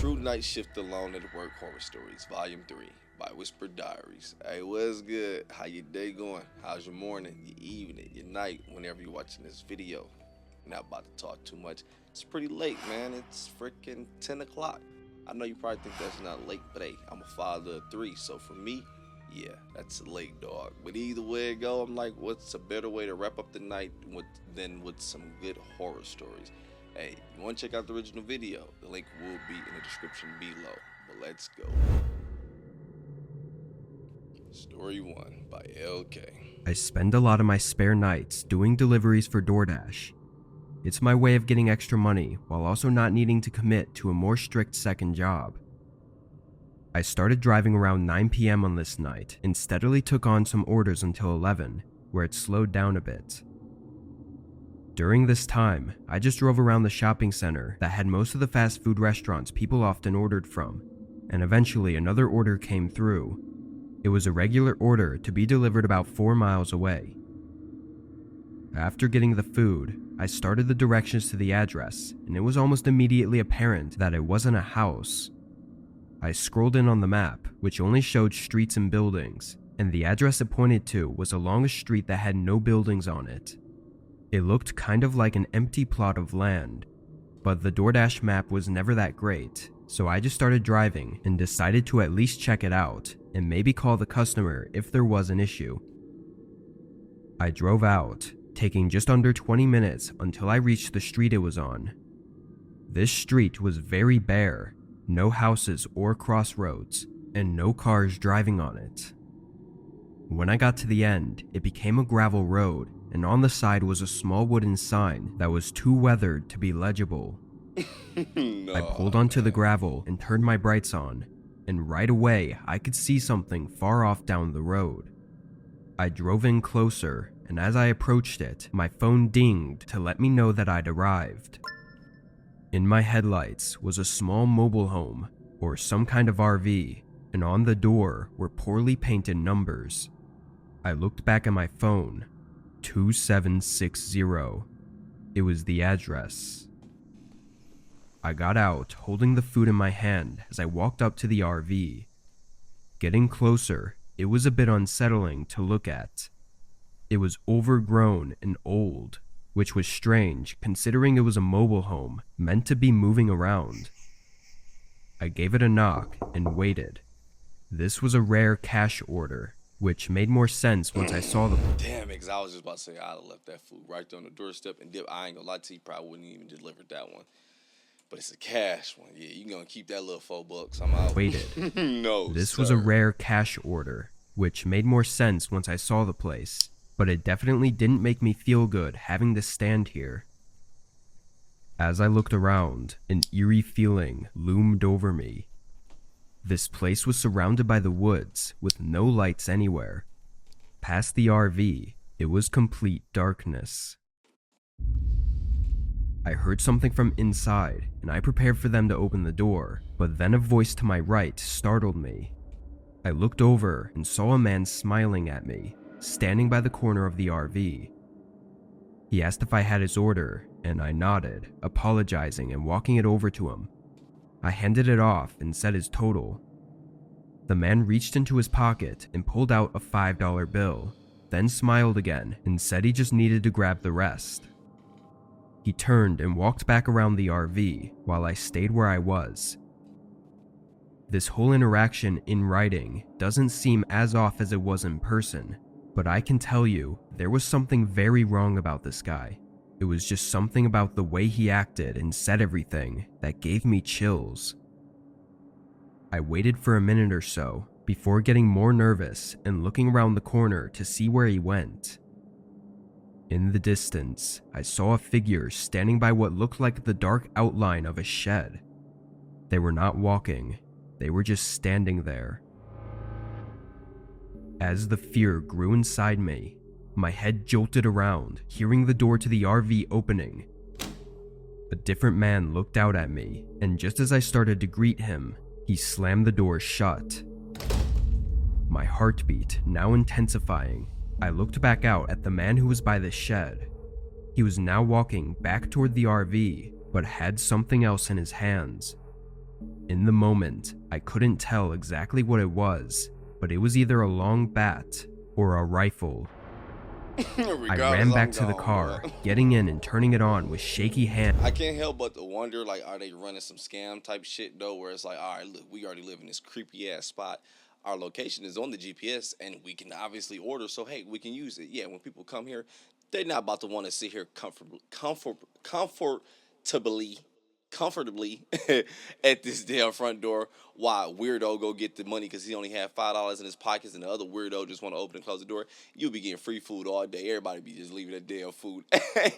True Night Shift Alone at Work Horror Stories, Volume 3 by Whisper Diaries. Hey, what's good? How your day going? How's your morning, your evening, your night, whenever you're watching this video? Not about to talk too much. It's pretty late, man. It's freaking 10 o'clock. I know you probably think that's not late, but hey, I'm a father of 3, so for me, yeah, that's late, dog. But either way it go, I'm like, what's a better way to wrap up the night than with some good horror stories? Hey, you want to check out the original video? The link will be in the description below. But let's go. Story 1 by LK. I spend a lot of my spare nights doing deliveries for Doordash. It's my way of getting extra money while also not needing to commit to a more strict second job. I started driving around 9 p.m. on this night and steadily took on some orders until 11, where it slowed down a bit. During this time, I just drove around the shopping center that had most of the fast food restaurants people often ordered from, and eventually another order came through. It was a regular order to be delivered about 4 miles away. After getting the food, I started the directions to the address, and it was almost immediately apparent that it wasn't a house. I scrolled in on the map, which only showed streets and buildings, and the address it pointed to was along a street that had no buildings on it. It looked kind of like an empty plot of land, but the Doordash map was never that great, so I just started driving and decided to at least check it out and maybe call the customer if there was an issue. I drove out, taking just under 20 minutes until I reached the street it was on. This street was very bare, no houses or crossroads, and no cars driving on it. When I got to the end, it became a gravel road, and on the side was a small wooden sign that was too weathered to be legible. No. I pulled onto the gravel and turned my brights on, and right away I could see something far off down the road. I drove in closer, and as I approached it, my phone dinged to let me know that I'd arrived. In my headlights was a small mobile home, or some kind of RV, and on the door were poorly painted numbers. I looked back at my phone. 2760. It was the address. I got out, holding the food in my hand as I walked up to the RV. Getting closer, it was a bit unsettling to look at. It was overgrown and old, which was strange considering it was a mobile home meant to be moving around. I gave it a knock and waited. This was a rare cash order, which made more sense once I saw the... Damn, because I was just about to say I'd have left that food right there on the doorstep and dip. I ain't gonna lie to you, probably wouldn't even delivered that one. But it's a cash one. Yeah, you gonna keep that little $4. I'm out. Waited. No, This sir. was a rare cash order, which made more sense once I saw the place, but it definitely didn't make me feel good having to stand here. As I looked around, an eerie feeling loomed over me. This place was surrounded by the woods with no lights anywhere. Past the RV, it was complete darkness. I heard something from inside, and I prepared for them to open the door, but then a voice to my right startled me. I looked over and saw a man smiling at me, standing by the corner of the RV. He asked if I had his order, and I nodded, apologizing and walking it over to him. I handed it off and said his total. The man reached into his pocket and pulled out a $5 bill, then smiled again and said he just needed to grab the rest. He turned and walked back around the RV while I stayed where I was. This whole interaction in writing doesn't seem as off as it was in person, but I can tell you there was something very wrong about this guy. It was just something about the way he acted and said everything that gave me chills. I waited for a minute or so before getting more nervous and looking around the corner to see where he went. In the distance, I saw a figure standing by what looked like the dark outline of a shed. They were not walking, they were just standing there. As the fear grew inside me, my head jolted around, hearing the door to the RV opening. A different man looked out at me, and just as I started to greet him, he slammed the door shut. My heartbeat now intensifying, I looked back out at the man who was by the shed. He was now walking back toward the RV, but had something else in his hands. In the moment, I couldn't tell exactly what it was, but it was either a long bat or a rifle. I ran back to the car, getting in and turning it on with shaky hands. I can't help but to wonder, like, are they running some scam type shit though, where it's like, all right, look, we already live in this creepy ass spot. Our location is on the GPS, and we can obviously order. So hey, we can use it. Yeah, when people come here, they're not about to want to sit here comfortably at this damn front door while weirdo go get the money because he only had $5 in his pockets, and the other weirdo just want to open and close the door. You'll be getting free food all day. Everybody be just leaving that damn food.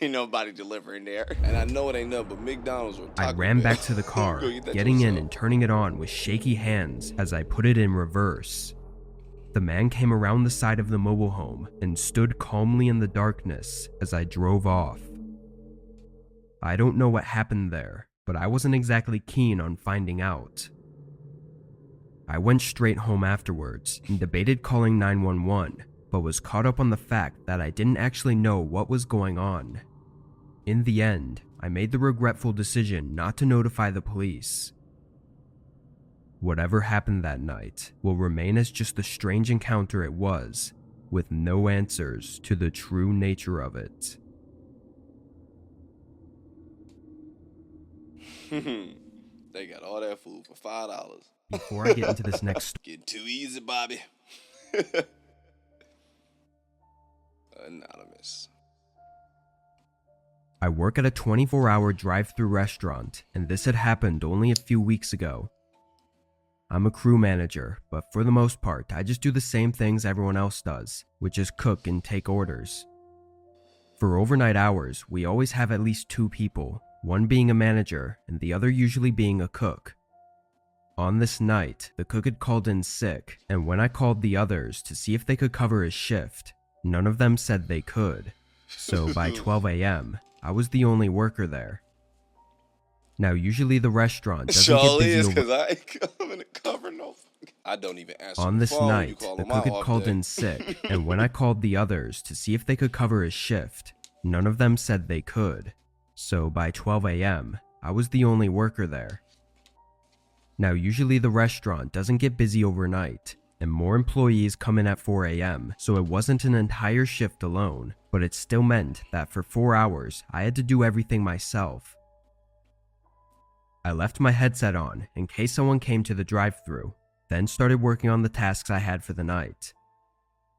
Ain't nobody delivering there. And I know it ain't nothing but McDonald's or Taco I ran Bell. back to the car, Get getting in yourself. and turning it on with shaky hands as I put it in reverse. The man came around the side of the mobile home and stood calmly in the darkness as I drove off. I don't know what happened there, but I wasn't exactly keen on finding out. I went straight home afterwards and debated calling 911, but was caught up on the fact that I didn't actually know what was going on. In the end, I made the regretful decision not to notify the police. Whatever happened that night will remain as just the strange encounter it was, with no answers to the true nature of it. They got all that food for $5. Before I get into this next story, Getting too easy, Bobby. Anonymous. I work at a 24-hour drive-thru restaurant, and this had happened only a few weeks ago. I'm a crew manager, but for the most part, I just do the same things everyone else does, which is cook and take orders. For overnight hours, we always have at least 2 people, one being a manager and the other usually being a cook. On this night, the cook had called in sick, and when I called the others to see if they could cover his shift, none of them said they could. So by 12 a.m., I was the only worker there. Now, usually the restaurant doesn't get busy over... because I ain't coming to cover no... I don't even answer On the this phone. night, the cook had called in sick, and when I called the others to see if they could cover his shift, none of them said they could. So by 12 a.m., I was the only worker there. Now, usually the restaurant doesn't get busy overnight, and more employees come in at 4 a.m., so it wasn't an entire shift alone, but it still meant that for 4 hours, I had to do everything myself. I left my headset on in case someone came to the drive-thru, then started working on the tasks I had for the night.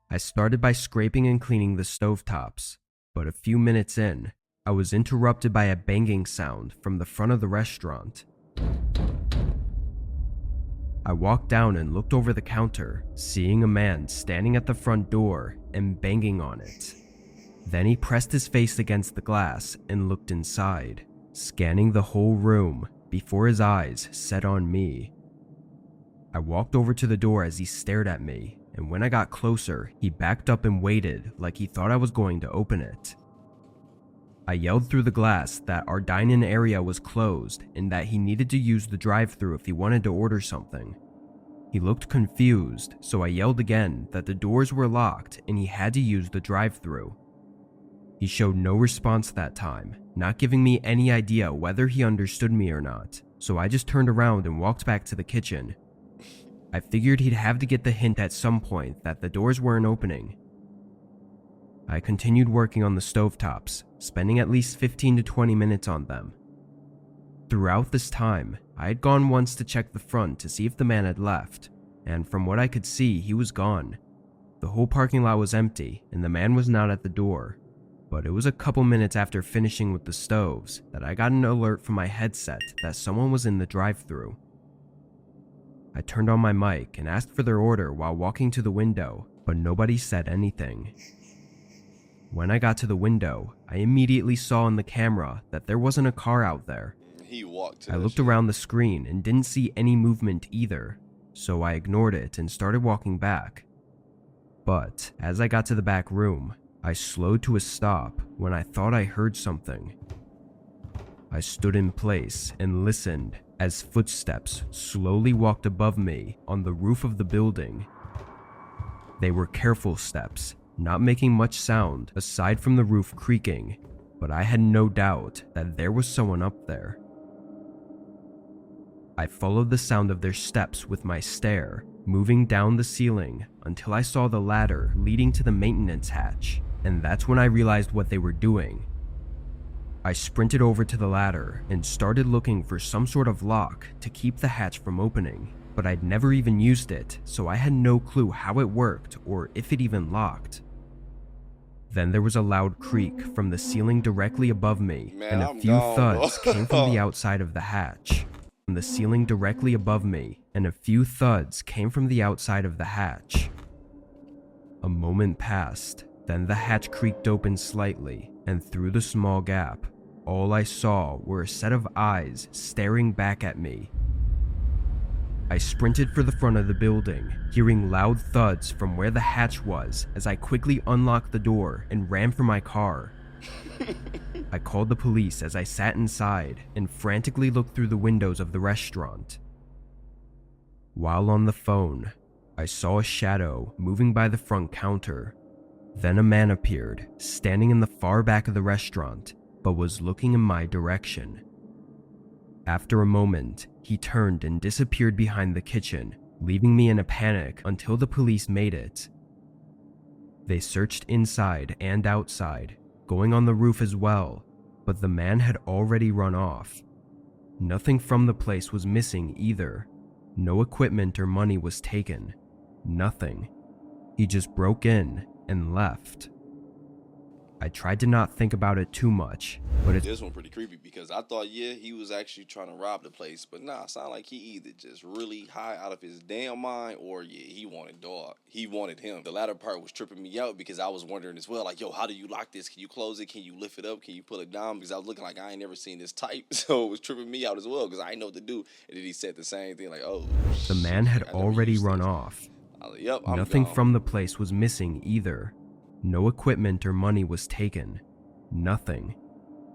I started by scraping and cleaning the stovetops, but a few minutes in, I was interrupted by a banging sound from the front of the restaurant. I walked down and looked over the counter, seeing a man standing at the front door and banging on it. Then he pressed his face against the glass and looked inside, scanning the whole room before his eyes set on me. I walked over to the door as he stared at me, and when I got closer, he backed up and waited like he thought I was going to open it. I yelled through the glass that our dine-in area was closed and that he needed to use the drive-thru if he wanted to order something. He looked confused, so I yelled again that the doors were locked and he had to use the drive-thru. He showed no response that time, not giving me any idea whether he understood me or not, so I just turned around and walked back to the kitchen. I figured he'd have to get the hint at some point that the doors weren't opening. I continued working on the stovetops, spending at least 15 to 20 minutes on them. Throughout this time, I had gone once to check the front to see if the man had left, and from what I could see, he was gone. The whole parking lot was empty, and the man was not at the door. But it was a couple minutes after finishing with the stoves that I got an alert from my headset that someone was in the drive-thru. I turned on my mic and asked for their order while walking to the window, but nobody said anything. When I got to the window, I immediately saw on the camera that there wasn't a car out there. He walked to I that looked shit. around the screen and didn't see any movement either, so I ignored it and started walking back. But as I got to the back room, I slowed to a stop when I thought I heard something. I stood in place and listened as footsteps slowly walked above me on the roof of the building. They were careful steps, not making much sound aside from the roof creaking, but I had no doubt that there was someone up there. I followed the sound of their steps with my stare, moving down the ceiling until I saw the ladder leading to the maintenance hatch, and that's when I realized what they were doing. I sprinted over to the ladder and started looking for some sort of lock to keep the hatch from opening, but I'd never even used it, so I had no clue how it worked or if it even locked. Then there was a loud creak from the ceiling directly above me, and a few thuds came from the outside of the hatch. From the ceiling directly above me, and a few thuds came from the outside of the hatch. A moment passed, then the hatch creaked open slightly, and through the small gap, all I saw were a set of eyes staring back at me. I sprinted for the front of the building, hearing loud thuds from where the hatch was as I quickly unlocked the door and ran for my car. I called the police as I sat inside and frantically looked through the windows of the restaurant. While on the phone, I saw a shadow moving by the front counter. Then a man appeared, standing in the far back of the restaurant, but was looking in my direction. After a moment, he turned and disappeared behind the kitchen, leaving me in a panic until the police made it. They searched inside and outside, going on the roof as well, but the man had already run off. Nothing from the place was missing either. No equipment or money was taken. Nothing. He just broke in and left. I tried to not think about it too much, but this one pretty creepy because I thought, yeah, he was actually trying to rob the place, but nah, it sounded like he either just really high out of his damn mind or yeah, he wanted dog. He wanted him. The latter part was tripping me out because I was wondering as well, like, yo, how do you lock this? Can you close it? Can you lift it up? Can you pull it down? Because I was looking like I ain't never seen this type, so it was tripping me out as well because I didn't know what to do. And then he said the same thing, like, oh, the man had already run off. I was like, yep, I'm Nothing gone. from the place was missing either. No equipment or money was taken. Nothing.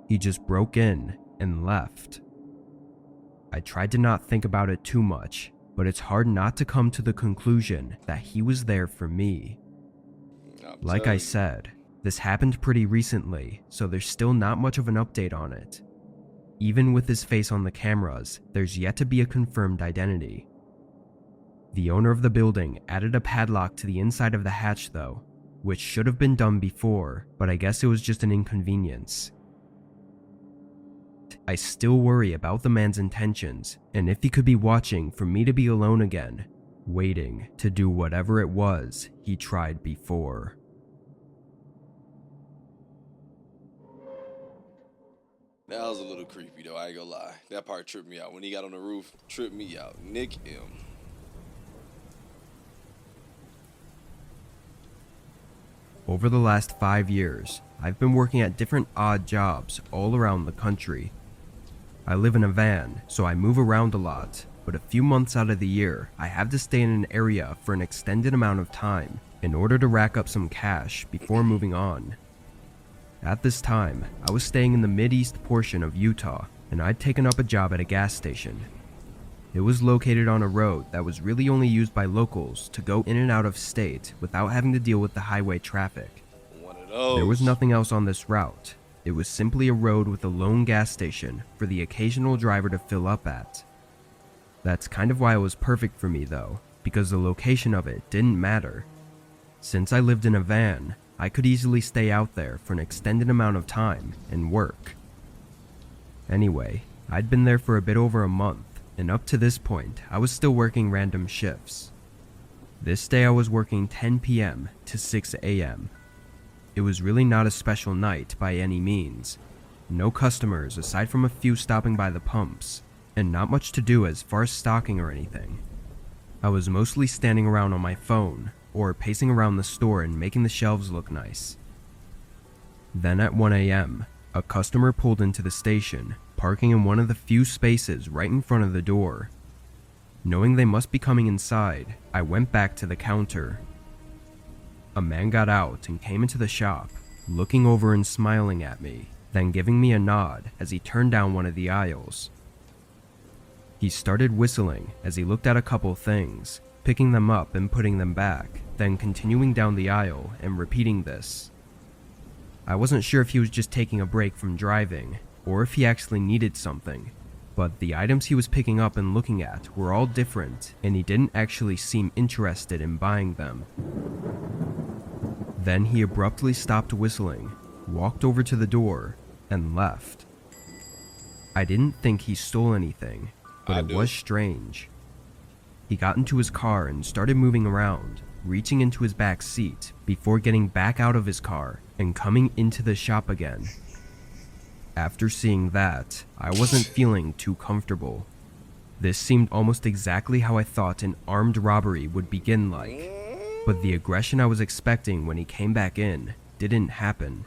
He just broke in and left. I tried to not think about it too much, but it's hard not to come to the conclusion that he was there for me. Like I said, this happened pretty recently, so there's still not much of an update on it. Even with his face on the cameras, there's yet to be a confirmed identity. The owner of the building added a padlock to the inside of the hatch though, which should have been done before, but I guess it was just an inconvenience. I still worry about the man's intentions, and if he could be watching for me to be alone again, waiting to do whatever it was he tried before. That was a little creepy though, I ain't gonna lie. That part tripped me out. When he got on the roof, tripped me out. Nick M. Over the last 5 years, I've been working at different odd jobs all around the country. I live in a van, so I move around a lot, but a few months out of the year, I have to stay in an area for an extended amount of time in order to rack up some cash before moving on. At this time, I was staying in the mid-east portion of Utah, and I'd taken up a job at a gas station. It was located on a road that was really only used by locals to go in and out of state without having to deal with the highway traffic. One of those. There was nothing else on this route. It was simply a road with a lone gas station for the occasional driver to fill up at. That's kind of why it was perfect for me though, because the location of it didn't matter. Since I lived in a van, I could easily stay out there for an extended amount of time and work. Anyway, I'd been there for a bit over a month, and up to this point, I was still working random shifts. This day I was working 10 p.m. to 6 a.m. It was really not a special night by any means. No customers aside from a few stopping by the pumps, and not much to do as far as stocking or anything. I was mostly standing around on my phone, or pacing around the store and making the shelves look nice. Then at 1 a.m., a customer pulled into the station, parking in one of the few spaces right in front of the door. Knowing they must be coming inside, I went back to the counter. A man got out and came into the shop, looking over and smiling at me, then giving me a nod as he turned down one of the aisles. He started whistling as he looked at a couple things, picking them up and putting them back, then continuing down the aisle and repeating this. I wasn't sure if he was just taking a break from driving, or if he actually needed something, but the items he was picking up and looking at were all different, and he didn't actually seem interested in buying them. Then he abruptly stopped whistling, walked over to the door, and left. I didn't think he stole anything, but it was strange. He got into his car and started moving around, reaching into his back seat before getting back out of his car and coming into the shop again. After seeing that, I wasn't feeling too comfortable. This seemed almost exactly how I thought an armed robbery would begin like, but the aggression I was expecting when he came back in didn't happen.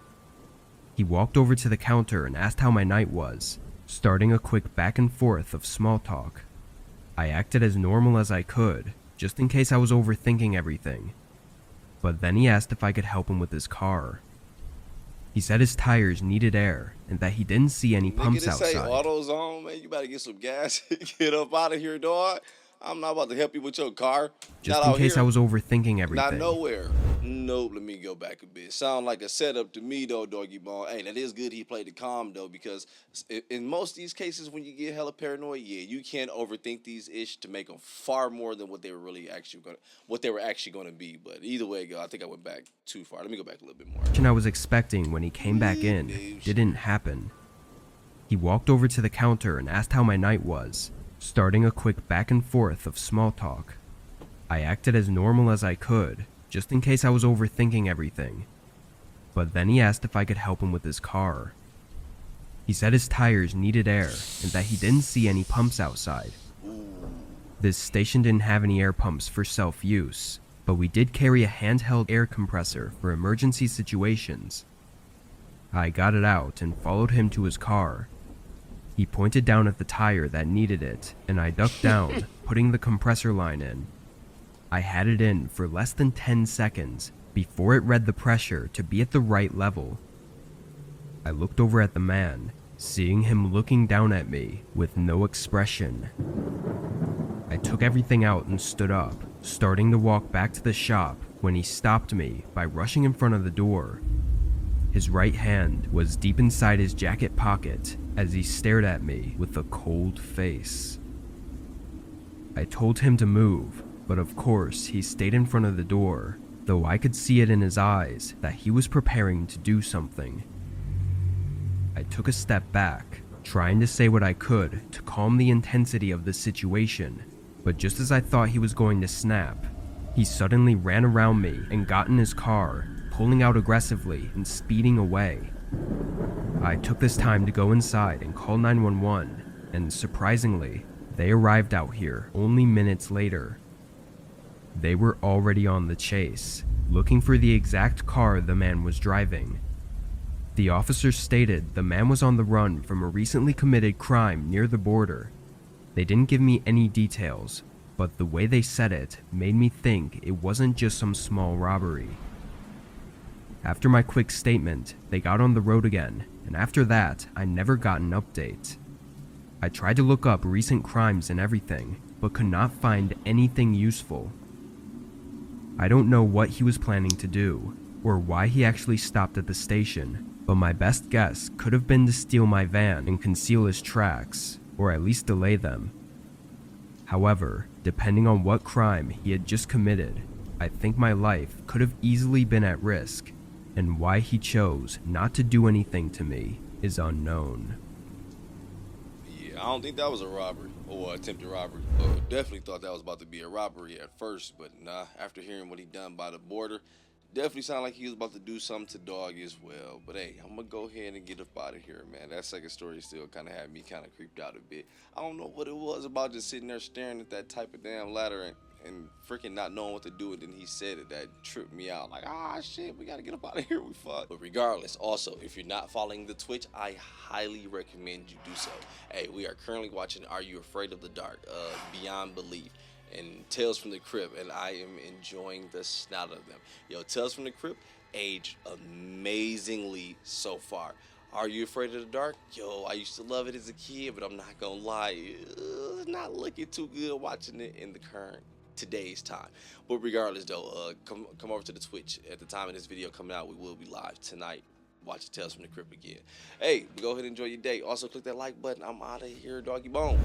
He walked over to the counter and asked how my night was, starting a quick back and forth of small talk. I acted as normal as I could, just in case I was overthinking everything. But then he asked if I could help him with his car. He said his tires needed air and that he didn't see any pumps outside. Say AutoZone, man. You better get some gas. Get up out of here, dog. I'm not about to help you with your car. Just in case I was overthinking everything. Not nowhere. Nope, let me go back a bit. Sound like a setup to me, though, doggy bone. Hey, that is good he played the calm, though, because in most of these cases, when you get hella paranoid, yeah, you can't overthink these ish to make them far more than what they were actually gonna be. But either way, I think I went back too far. Let me go back a little bit more. I was expecting when he came back in didn't happen. He walked over to the counter and asked how my night was, starting a quick back and forth of small talk. I acted as normal as I could, just in case I was overthinking everything. But then he asked if I could help him with his car. He said his tires needed air and that he didn't see any pumps outside. This station didn't have any air pumps for self-use, but we did carry a handheld air compressor for emergency situations. I got it out and followed him to his car. He pointed down at the tire that needed it, and I ducked down, putting the compressor line in. I had it in for less than 10 seconds before it read the pressure to be at the right level. I looked over at the man, seeing him looking down at me with no expression. I took everything out and stood up, starting to walk back to the shop when he stopped me by rushing in front of the door. His right hand was deep inside his jacket pocket as he stared at me with a cold face. I told him to move, but of course he stayed in front of the door, though I could see it in his eyes that he was preparing to do something. I took a step back, trying to say what I could to calm the intensity of the situation, but just as I thought he was going to snap, he suddenly ran around me and got in his car, pulling out aggressively and speeding away. I took this time to go inside and call 911, and surprisingly, they arrived out here only minutes later. They were already on the chase, looking for the exact car the man was driving. The officers stated the man was on the run from a recently committed crime near the border. They didn't give me any details, but the way they said it made me think it wasn't just some small robbery. After my quick statement, they got on the road again, and after that, I never got an update. I tried to look up recent crimes and everything, but could not find anything useful. I don't know what he was planning to do, or why he actually stopped at the station, but my best guess could have been to steal my van and conceal his tracks, or at least delay them. However, depending on what crime he had just committed, I think my life could have easily been at risk, and why he chose not to do anything to me is unknown. Yeah, I don't think that was a robbery or attempted robbery. Definitely thought that was about to be a robbery at first, but nah, after hearing what he done by the border, definitely sounded like he was about to do something to Dog as well. But hey, I'm gonna go ahead and get up out of here, man. That second story still kind of had me kind of creeped out a bit. I don't know what it was about just sitting there staring at that type of damn ladder and freaking not knowing what to do. And then he said it, that tripped me out. Like, shit, we gotta get up out of here. We fucked. But regardless, also, if you're not following the Twitch, I highly recommend you do so. Hey, we are currently watching Are You Afraid of the Dark? Beyond Belief and Tales from the Crypt, and I am enjoying the snot of them. Yo, Tales from the Crypt aged amazingly so far. Are You Afraid of the Dark? Yo, I used to love it as a kid, but I'm not gonna lie, it's not looking too good watching it in the today's time. But regardless though, come over to the Twitch. At the time of this video coming out, we will be live tonight watching Tales from the Crypt again. Hey, go ahead and enjoy your day. Also, click that like button. I'm out of here, doggy bone.